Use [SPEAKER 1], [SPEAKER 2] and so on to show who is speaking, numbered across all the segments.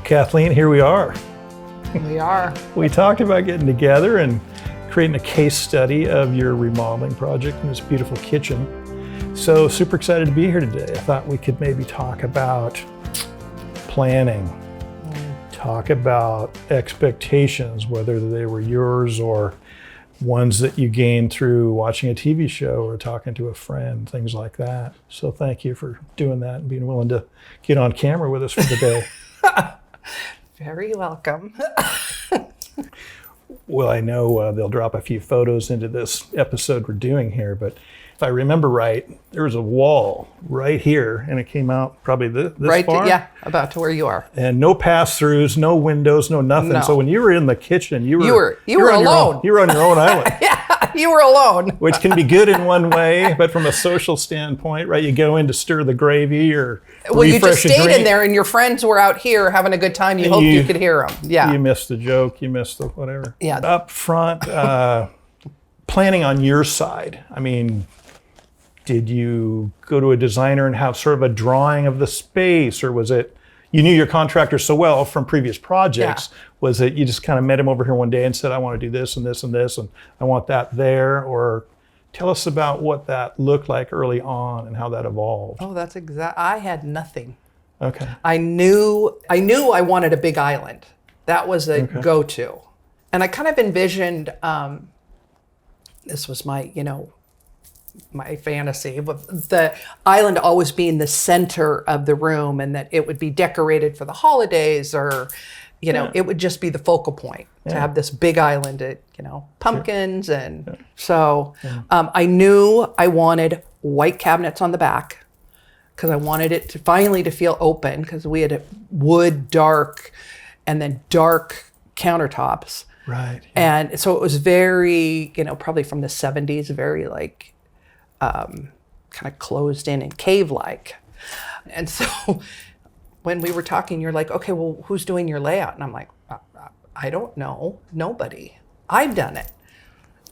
[SPEAKER 1] Kathleen, here we are.
[SPEAKER 2] We are.
[SPEAKER 1] We talked about getting together and creating a case study of your remodeling project in this beautiful kitchen. So super excited to be here today. I thought we could maybe talk about planning, talk about expectations, whether they were yours or ones that you gained through watching a TV show or talking to a friend, things like that. So thank you for doing that and being willing to get on camera with us for the day.
[SPEAKER 2] Very welcome.
[SPEAKER 1] Well, I know they'll drop a few photos into this episode we're doing here, but if I remember right, there was a wall right here, and it came out probably this
[SPEAKER 2] right
[SPEAKER 1] far.
[SPEAKER 2] Yeah, about to where you are.
[SPEAKER 1] And no pass-throughs, no windows, no nothing.
[SPEAKER 2] No.
[SPEAKER 1] So when you were in the kitchen, you were
[SPEAKER 2] alone.
[SPEAKER 1] You were on your own island.
[SPEAKER 2] Yeah, you were alone.
[SPEAKER 1] Which can be good in one way, but from a social standpoint, right? You go in to stir the gravy or
[SPEAKER 2] you just stayed
[SPEAKER 1] drink.
[SPEAKER 2] in there, and your friends were out here having a good time. You hoped you could hear them. Yeah.
[SPEAKER 1] You missed the joke. You missed the whatever.
[SPEAKER 2] Yeah.
[SPEAKER 1] Up front, planning on your side. I mean, did you go to a designer and have sort of a drawing of the space, or was it you knew your contractor so well from previous projects? Yeah. Was it you just kind of met him over here one day and said, I want to do this and this and this, and I want that there? Or tell us about what that looked like early on and how that evolved.
[SPEAKER 2] Oh, that's I had nothing.
[SPEAKER 1] Okay.
[SPEAKER 2] I knew I wanted a big island. That was a go-to. And I kind of envisioned, this was my fantasy, with the island always being the center of the room, and that it would be decorated for the holidays, or, it would just be the focal point to have this big island, pumpkins. And so I knew I wanted white cabinets on the back because I wanted it to finally to feel open, because we had wood, dark, and then dark countertops.
[SPEAKER 1] Right. Yeah.
[SPEAKER 2] And so it was very, probably from the 70s, very like, kind of closed in and cave-like. And so when we were talking, you're like, okay, well, who's doing your layout? And I'm like, I don't know. Nobody. I've done it.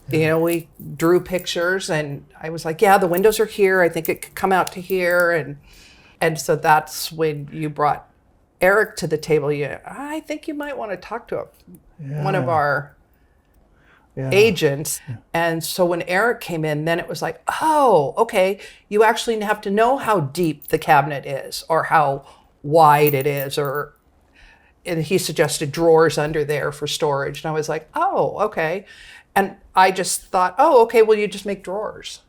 [SPEAKER 2] Yeah. We drew pictures, and I was like, yeah, the windows are here. I think it could come out to here. And so that's when you brought Eric to the table. I think you might want to talk to one of our agents. Yeah. And so when Eric came in, then it was like, oh, okay, you actually have to know how deep the cabinet is or how wide it is, and he suggested drawers under there for storage. And I was like, oh, okay. And I just thought, oh, okay, well, you just make drawers.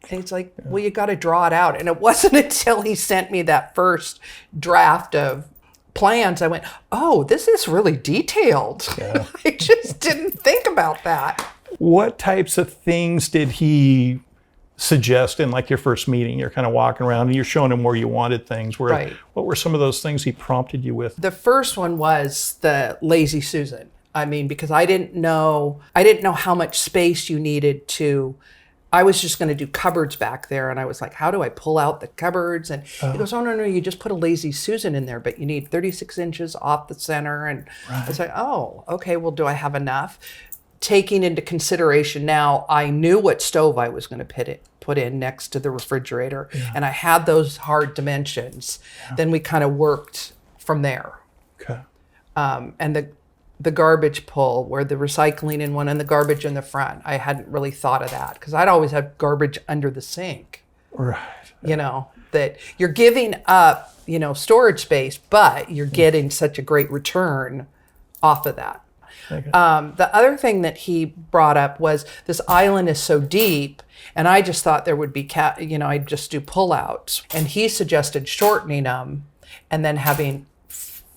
[SPEAKER 2] And he's like, well, you got to draw it out. And it wasn't until he sent me that first draft of plans, I went, oh, this is really detailed. Yeah. I just didn't think about that.
[SPEAKER 1] What types of things did he suggest in like your first meeting? You're kind of walking around and you're showing him where you wanted things. What were some of those things he prompted you with?
[SPEAKER 2] The first one was the Lazy Susan. I mean, because I didn't know how much space you needed to. I was just going to do cupboards back there, and I was like, how do I pull out the cupboards? And he goes, oh, no, you just put a Lazy Susan in there, but you need 36 inches off the center. And I was like, oh, okay, well, do I have enough? Taking into consideration now, I knew what stove I was going to put in next to the refrigerator, and I had those hard dimensions. Yeah. Then we kind of worked from there.
[SPEAKER 1] Okay.
[SPEAKER 2] And the garbage pull, where the recycling in one and the garbage in the front. I hadn't really thought of that because I'd always have garbage under the sink.
[SPEAKER 1] Right.
[SPEAKER 2] That you're giving up, storage space, but you're getting such a great return off of that. Okay. The other thing that he brought up was this island is so deep, and I just thought there would be, I'd just do pullouts. And he suggested shortening them and then having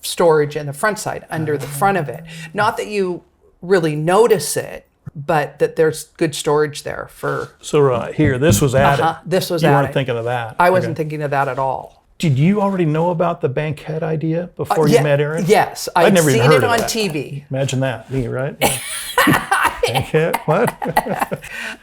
[SPEAKER 2] storage in the front side under the front of it. Not that you really notice it, but that there's good storage there for.
[SPEAKER 1] So here, this was added.
[SPEAKER 2] This was
[SPEAKER 1] added. You weren't
[SPEAKER 2] added.
[SPEAKER 1] thinking of that.
[SPEAKER 2] I wasn't thinking of that at all.
[SPEAKER 1] Did you already know about the banquette idea before you met Eric?
[SPEAKER 2] Yes, I'd
[SPEAKER 1] never
[SPEAKER 2] seen
[SPEAKER 1] even heard
[SPEAKER 2] it on
[SPEAKER 1] that.
[SPEAKER 2] TV.
[SPEAKER 1] Imagine that, me, right? Banquette, what?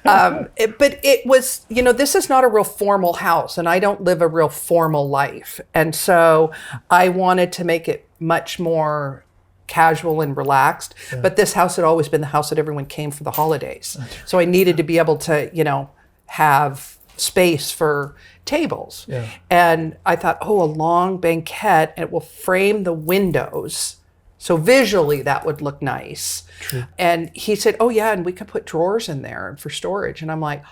[SPEAKER 2] But it was, this is not a real formal house, and I don't live a real formal life. And so I wanted to make it much more casual and relaxed. Yeah. But this house had always been the house that everyone came for the holidays. So I needed to be able to, have space for tables.
[SPEAKER 1] Yeah.
[SPEAKER 2] And I thought, oh, a long banquette, and it will frame the windows. So visually that would look nice.
[SPEAKER 1] True.
[SPEAKER 2] And he said, oh yeah, and we could put drawers in there for storage. And I'm like,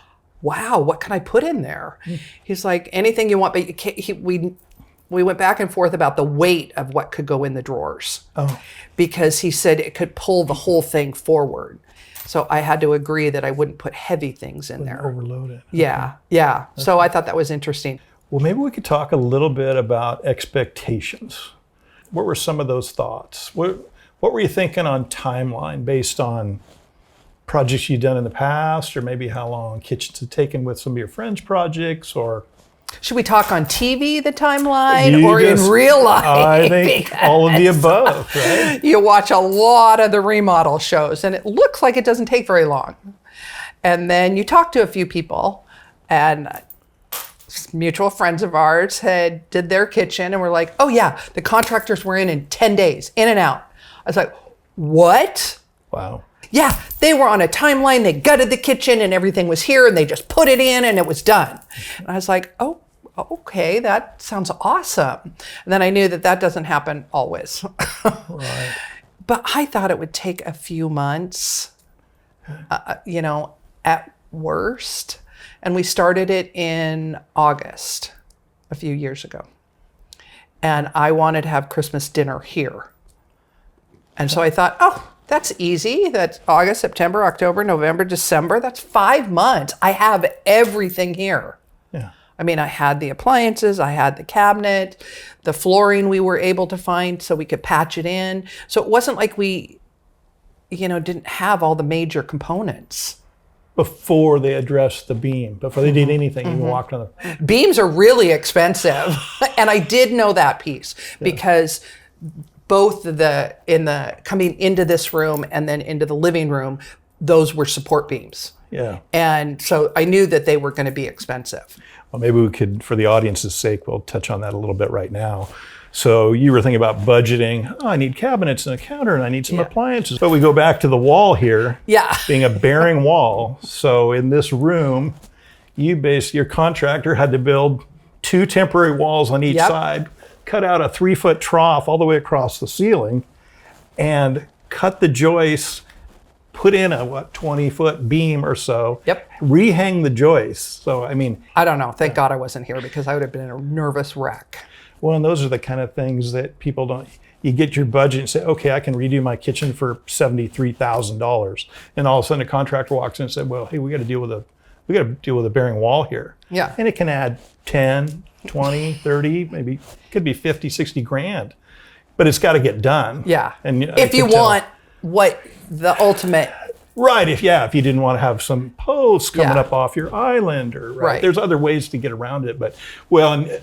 [SPEAKER 2] wow, what can I put in there? He's like, anything you want, but you can't, we went back and forth about the weight of what could go in the drawers.
[SPEAKER 1] Oh.
[SPEAKER 2] Because he said it could pull the whole thing forward. So I had to agree that I wouldn't put heavy things in there.
[SPEAKER 1] Overload it.
[SPEAKER 2] Yeah, yeah. So I thought that was interesting.
[SPEAKER 1] Well, maybe we could talk a little bit about expectations. What were some of those thoughts? What were you thinking on timeline based on projects you've done in the past, or maybe how long kitchens had taken with some of your friends' projects, or...
[SPEAKER 2] Should we talk on TV, the timeline, or in real life?
[SPEAKER 1] I think all of the above, right?
[SPEAKER 2] You watch a lot of the remodel shows, and it looks like it doesn't take very long. And then you talk to a few people, and mutual friends of ours did their kitchen, and we're like, oh yeah, the contractors were in 10 days, in and out. I was like, what?
[SPEAKER 1] Wow.
[SPEAKER 2] Yeah, they were on a timeline, they gutted the kitchen and everything was here and they just put it in and it was done. And I was like, oh, okay, that sounds awesome. And then I knew that doesn't happen always.
[SPEAKER 1] Right.
[SPEAKER 2] But I thought it would take a few months, at worst. And we started it in August a few years ago. And I wanted to have Christmas dinner here. And so I thought, oh, that's easy. That's August, September, October, November, December. That's 5 months. I have everything here.
[SPEAKER 1] Yeah.
[SPEAKER 2] I mean, I had the appliances, I had the cabinet, the flooring we were able to find so we could patch it in. So it wasn't like we, didn't have all the major components.
[SPEAKER 1] Before they addressed the beam, before they did anything, you walked on the...
[SPEAKER 2] Beams are really expensive. And I did know that piece because both coming into this room and then into the living room, those were support beams.
[SPEAKER 1] Yeah.
[SPEAKER 2] And so I knew that they were going to be expensive.
[SPEAKER 1] Well, maybe we could, for the audience's sake, we'll touch on that a little bit right now. So you were thinking about budgeting. Oh, I need cabinets and a counter and I need some appliances. But we go back to the wall here.
[SPEAKER 2] Yeah.
[SPEAKER 1] Being a bearing wall. So in this room, your contractor had to build 2 temporary walls on each side, cut out a 3-foot trough all the way across the ceiling, and cut the joists, put in a 20-foot beam or so.
[SPEAKER 2] Yep.
[SPEAKER 1] Rehang the joists. So I mean,
[SPEAKER 2] I don't know. Thank God I wasn't here because I would have been a nervous wreck.
[SPEAKER 1] Well, and those are the kind of things that people don't. You get your budget and say, okay, I can redo my kitchen for $73,000, and all of a sudden a contractor walks in and said, well, hey, we got to deal with a bearing wall here.
[SPEAKER 2] Yeah.
[SPEAKER 1] And it can add 10, 20, 30, maybe could be 50, 60 grand, but it's got to get done.
[SPEAKER 2] Yeah.
[SPEAKER 1] And
[SPEAKER 2] if you want what the ultimate.
[SPEAKER 1] Right. If you didn't want to have some posts coming up off your island, or
[SPEAKER 2] Right.
[SPEAKER 1] There's other ways to get around it, but and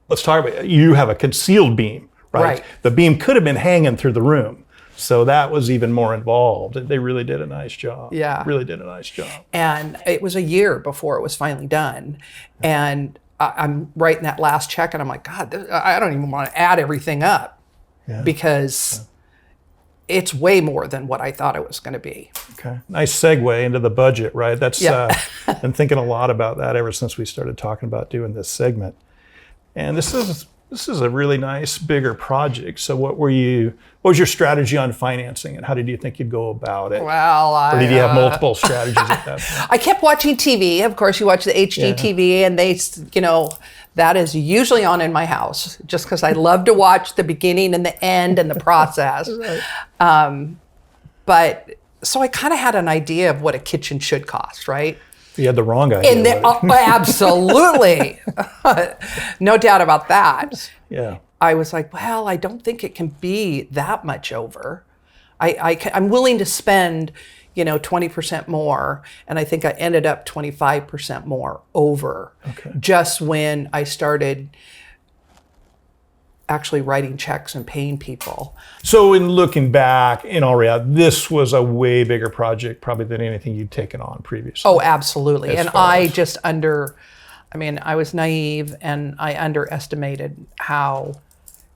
[SPEAKER 1] let's talk about, you have a concealed beam, right? The beam could have been hanging through the room. So that was even more involved. They really did a nice job.
[SPEAKER 2] Yeah.
[SPEAKER 1] Really did a nice job.
[SPEAKER 2] And it was a year before it was finally done. And I'm writing that last check and I'm like, God, I don't even want to add everything up because it's way more than what I thought it was going to be.
[SPEAKER 1] Okay. Nice segue into the budget, right? That's been thinking a lot about that ever since we started talking about doing this segment. And this is a really nice, bigger project. So what was your strategy on financing, and how did you think you'd go about it?
[SPEAKER 2] Well,
[SPEAKER 1] or did you have multiple strategies at that point?
[SPEAKER 2] I kept watching TV. Of course, you watch the HGTV, and they, that is usually on in my house, just because I love to watch the beginning and the end and the process. Right. But so I kind of had an idea of what a kitchen should cost, right?
[SPEAKER 1] You had the wrong idea.
[SPEAKER 2] Absolutely. No doubt about that.
[SPEAKER 1] Yeah.
[SPEAKER 2] I was like, well, I don't think it can be that much over. I'm willing to spend, 20% more. And I think I ended up 25% more over just when I started actually writing checks and paying people.
[SPEAKER 1] So in looking back, in all reality, this was a way bigger project probably than anything you'd taken on previously.
[SPEAKER 2] Oh, absolutely. And I was naive and I underestimated how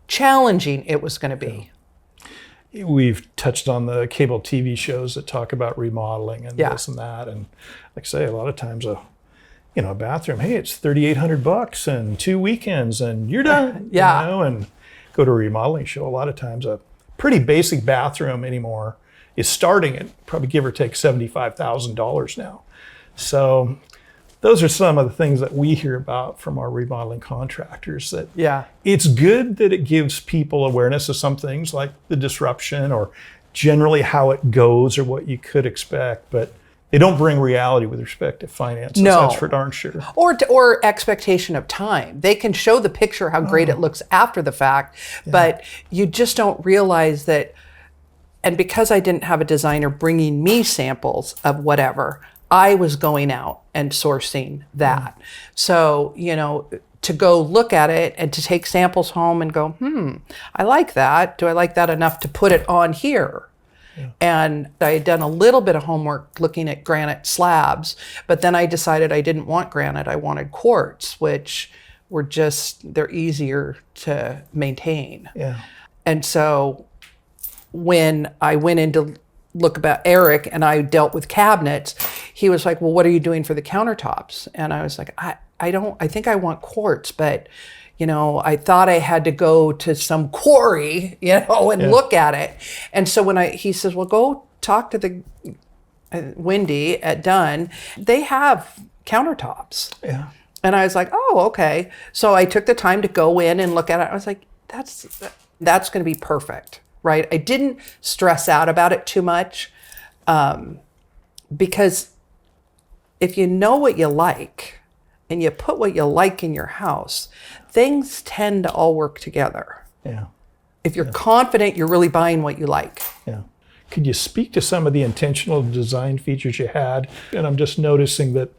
[SPEAKER 2] challenging it was going to be.
[SPEAKER 1] We've touched on the cable TV shows that talk about remodeling and this and that. And like I say, a lot of times a bathroom. Hey, it's $3,800 and 2 weekends and you're done.
[SPEAKER 2] Yeah.
[SPEAKER 1] And go to a remodeling show. A lot of times a pretty basic bathroom anymore is starting at probably give or take $75,000 now. So those are some of the things that we hear about from our remodeling contractors, that it's good that it gives people awareness of some things like the disruption or generally how it goes or what you could expect, but they don't bring reality with respect to finances.
[SPEAKER 2] No.
[SPEAKER 1] That's for darn sure.
[SPEAKER 2] Or expectation of time. They can show the picture how great it looks after the fact, but you just don't realize that. And because I didn't have a designer bringing me samples of whatever, I was going out and sourcing that. So, to go look at it and to take samples home and go, I like that. Do I like that enough to put it on here? Yeah. And I had done a little bit of homework looking at granite slabs, but then I decided I didn't want granite. I wanted quartz, which they're easier to maintain.
[SPEAKER 1] Yeah.
[SPEAKER 2] And so when I went in to look about Eric and I dealt with cabinets, he was like, well, what are you doing for the countertops? And I was like, I think I want quartz, but I thought I had to go to some quarry, and look at it. And so he says, well, go talk to the Wendy at Dunn. They have countertops.
[SPEAKER 1] Yeah.
[SPEAKER 2] And I was like, oh, okay. So I took the time to go in and look at it. I was like, that's going to be perfect, right? I didn't stress out about it too much, because if you know what you like and you put what you like in your house, things tend to all work together.
[SPEAKER 1] Yeah.
[SPEAKER 2] If you're confident you're really buying what you like.
[SPEAKER 1] Yeah. Could you speak to some of the intentional design features you had? And I'm just noticing that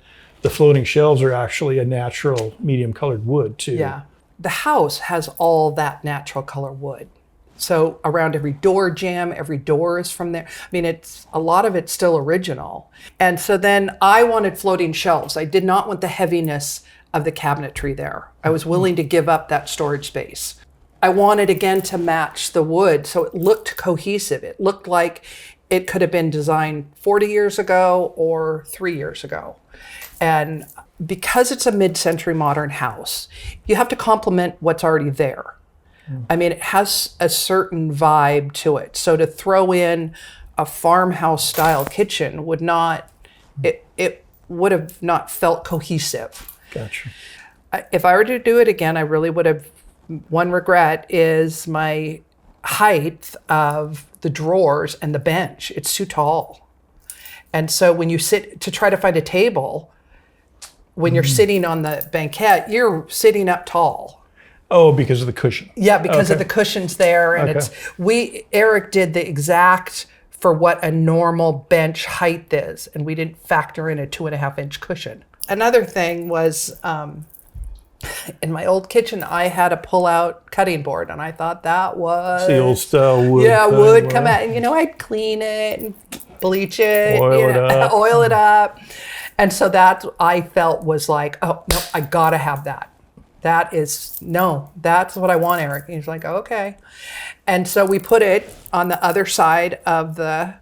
[SPEAKER 1] the floating shelves are actually a natural medium colored wood too.
[SPEAKER 2] Yeah. The house has all that natural color wood. So around every door jamb, every door is from there. I mean, a lot of it's still original. And so then I wanted floating shelves. I did not want the heaviness of the cabinetry there. I was willing to give up that storage space. I wanted, again, to match the wood so it looked cohesive. It looked like it could have been designed 40 years ago or 3 years ago. And because it's a mid-century modern house, you have to complement what's already there. I mean, it has a certain vibe to it. So to throw in a farmhouse style kitchen would not, it would have not felt cohesive.
[SPEAKER 1] Gotcha.
[SPEAKER 2] If I were to do it again, I really would have, one regret is my height of the drawers and the bench. It's too tall. And so when you sit to try to find a table, when you're sitting on the banquette, you're sitting up tall.
[SPEAKER 1] Oh, because of the cushion.
[SPEAKER 2] Yeah, because of the cushions there. And Eric did the exact for what a normal bench height is. And we didn't factor in a 2.5-inch cushion. Another thing was, in my old kitchen, I had a pull-out cutting board. And I thought that was...
[SPEAKER 1] The old style wood.
[SPEAKER 2] Yeah, wood come out. And, I'd clean it and bleach it. Oil it up. And so I felt was like, oh, no, I got to have that. That's what I want, Eric. And he's like, okay. And so we put it on the other side of the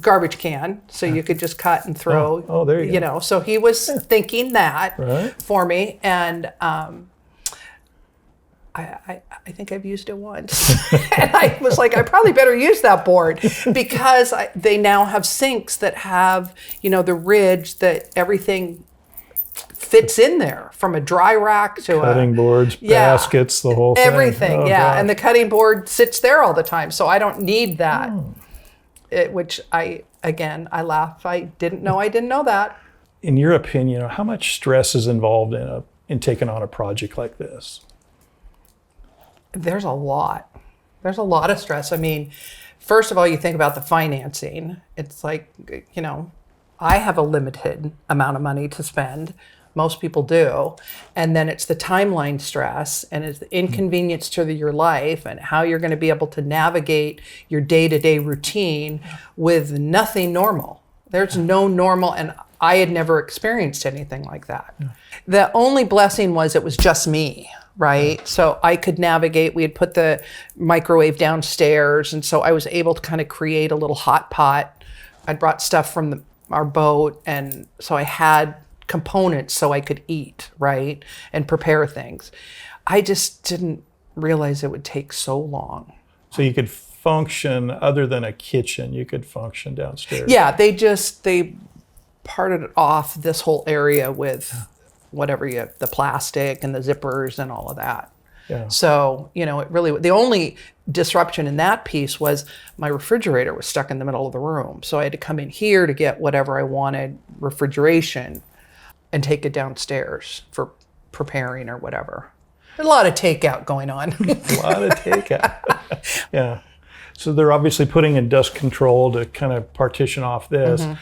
[SPEAKER 2] garbage can so you could just cut and throw.
[SPEAKER 1] Oh, there you go.
[SPEAKER 2] So he was thinking that for me. And I think I've used it once. And I was like, I probably better use that board because they now have sinks that have, the ridge that everything fits in there, from a dry rack to
[SPEAKER 1] cutting boards, baskets, the whole thing.
[SPEAKER 2] Everything, and the cutting board sits there all the time, so I don't need that. Which I laugh. I didn't know that.
[SPEAKER 1] In your opinion, how much stress is involved in taking on a project like this?
[SPEAKER 2] There's a lot. There's a lot of stress. I mean, first of all, you think about the financing. It's like, I have a limited amount of money to spend. Most people do. And then it's the timeline stress and it's the inconvenience to your life and how you're going to be able to navigate your day-to-day routine with nothing normal. There's no normal, and I had never experienced anything like that. The only blessing was it was just me, right? So I could navigate. We had put the microwave downstairs, and so I was able to kind of create a little hot pot. I'd brought stuff from our boat, and so I had components so I could eat, right? And prepare things. I just didn't realize it would take so long.
[SPEAKER 1] So you could function, other than a kitchen, you could function downstairs.
[SPEAKER 2] Yeah, they parted off this whole area with whatever the plastic and the zippers and all of that.
[SPEAKER 1] Yeah.
[SPEAKER 2] So, it really, the only disruption in that piece was my refrigerator was stuck in the middle of the room. So I had to come in here to get whatever I wanted, refrigeration, and take it downstairs for preparing or whatever. There's a lot of takeout going on.
[SPEAKER 1] A lot of takeout. Yeah. So they're obviously putting in dust control to kind of partition off this.
[SPEAKER 2] Mm-hmm.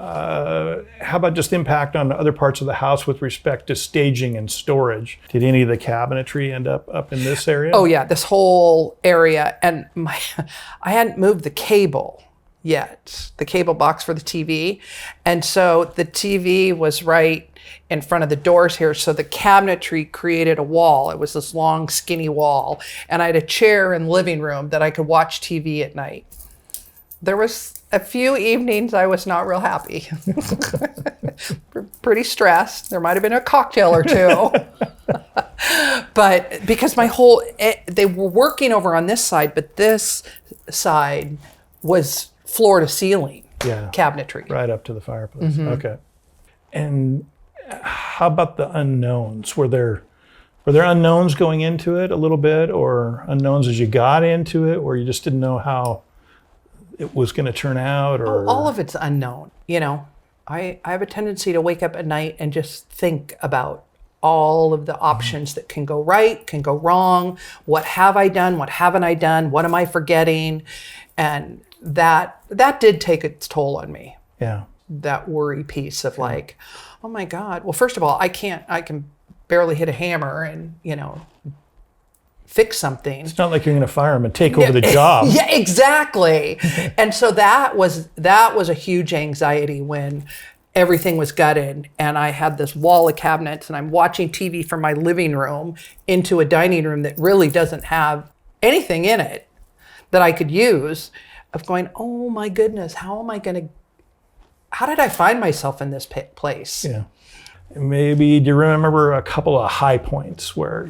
[SPEAKER 1] How about just impact on other parts of the house with respect to staging and storage? Did any of the cabinetry end up in this area?
[SPEAKER 2] Oh yeah, this whole area. And I hadn't moved the cable yet, the cable box for the TV. And so the TV was right in front of the doors here. So the cabinetry created a wall. It was this long, skinny wall. And I had a chair in the living room that I could watch TV at night. There was a few evenings I was not real happy. Pretty stressed. There might have been a cocktail or two. But because they were working over on this side, but this side was floor to ceiling cabinetry.
[SPEAKER 1] Right up to the fireplace. Mm-hmm. Okay. And how about the unknowns? Were there unknowns going into it a little bit, or unknowns as you got into it, or you just didn't know how it was going to turn out? Or
[SPEAKER 2] all of it's unknown. I have a tendency to wake up at night and just think about all of the options that can go right, can go wrong. What have I done? What haven't I done? What am I forgetting? And that did take its toll on me.
[SPEAKER 1] Yeah.
[SPEAKER 2] That worry piece of like, oh my God. Well, first of all, I can barely hit a hammer and, fix something.
[SPEAKER 1] It's not like you're going to fire him and take over the job.
[SPEAKER 2] Yeah, exactly. And so that was a huge anxiety when everything was gutted and I had this wall of cabinets and I'm watching TV from my living room into a dining room that really doesn't have anything in it that I could use, of going, oh my goodness, how did I find myself in this place?
[SPEAKER 1] Yeah. Maybe, do you remember a couple of high points where,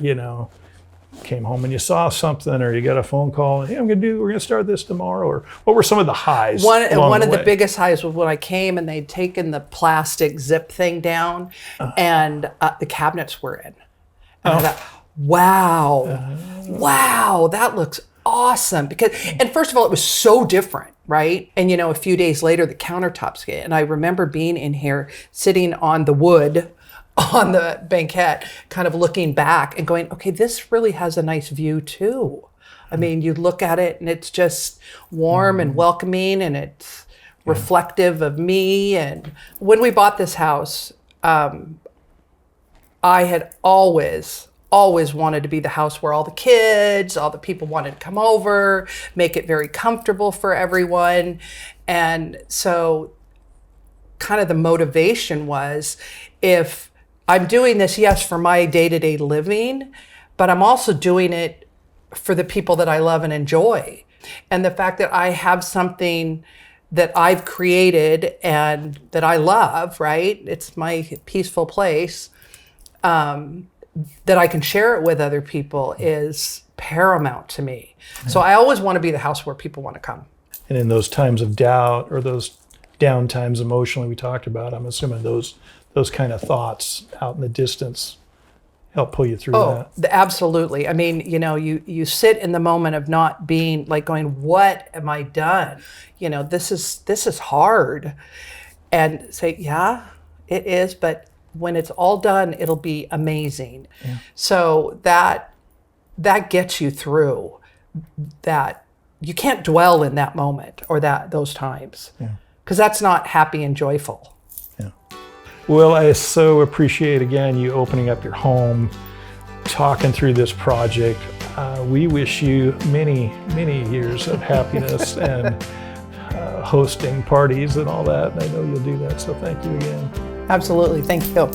[SPEAKER 1] came home and you saw something, or you got a phone call and, hey, we're going to start this tomorrow? Or what were some of the highs?
[SPEAKER 2] One of the biggest highs was when I came and they'd taken the plastic zip thing down and the cabinets were in. And I thought, wow, that looks awesome. And first of all, it was so different, right? And a few days later, the countertops came. And I remember being in here, sitting on the wood on the banquette, kind of looking back and going, okay, this really has a nice view too. I mean, you look at it and it's just warm and welcoming, and it's reflective of me. And when we bought this house, I had always wanted to be the house where all the kids, all the people wanted to come over, make it very comfortable for everyone. And so kind of the motivation was, if I'm doing this, yes, for my day-to-day living, but I'm also doing it for the people that I love and enjoy. And the fact that I have something that I've created and that I love, right? It's my peaceful place, that I can share it with other people is paramount to me. So I always want to be the house where people want to come.
[SPEAKER 1] And in those times of doubt, or those down times emotionally we talked about, I'm assuming those kind of thoughts out in the distance help pull you through that.
[SPEAKER 2] Absolutely. I mean, you sit in the moment of not being like going, what am I done? This is hard. And say, yeah, it is, but when it's all done, it'll be amazing. Yeah. So that gets you through that. You can't dwell in that moment or those times, because that's not happy and joyful.
[SPEAKER 1] Yeah. Well, I so appreciate, again, you opening up your home, talking through this project. We wish you many, many years of happiness and hosting parties and all that. And I know you'll do that. So thank you again.
[SPEAKER 2] Absolutely. Thank you.